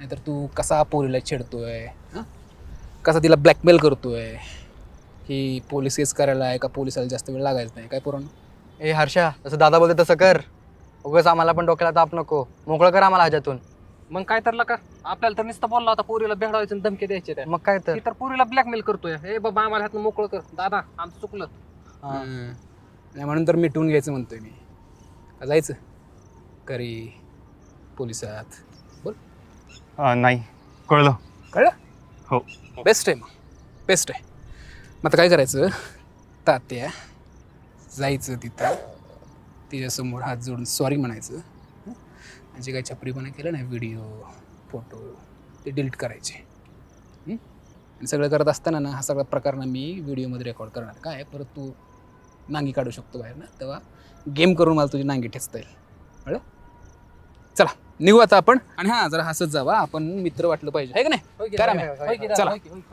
नाहीतर तू कसा पोरीला छेडतोय, कसा तिला ब्लॅकमेल करतोय, की पोलीस केस करायला आहे का पोलिसाला जास्त वेळ लागायचा नाही काय पुरण. ए हर्षा, तसं दादा बोलते तसं कर. उगाच आम्हाला पण डोक्याला ताप नको. मोकळं कर आम्हाला ह्याच्यातून. मग काय तर का आपल्याला तर नुसतं बोलला होता पोरीला भेडायचं धमकी द्यायचे त्या. मग काय तर. ती तर पोरीला ब्लॅकमेल करतोय. हे बाबा आम्हाला ह्यातनं मोकळं कर दादा, आमचं चुकलं. नाही म्हणून तर मिटवून घ्यायचं म्हणतोय मी. का जायचं घरी पोलिसात बोल. नाही कळलं. कळलं? हो. बेस्ट आहे, मग बेस्ट आहे. मग आता काय करायचं, तात्या जायचं तिथं, तिच्यासमोर हात जोडून सॉरी म्हणायचं. जे काही छपरीपणा केलं नाही, व्हिडिओ फोटो ते डिलीट करायचे. आणि सगळं करत असताना ना हा सगळा प्रकार ना मी व्हिडिओमध्ये रेकॉर्ड करणार. काय परत तू नांगी काढू शकतो बाहेर ना, तेव्हा गेम करून मला तुझी नांगी ठेचता येईल. कळलं? चला निघू आता आपण. आणि हां जरा हसत जावा, आपण मित्र वाटलं पाहिजे आहे का नाही. होय की करा नाही? मॅम. होय की नाही? चला. होय की- होय की.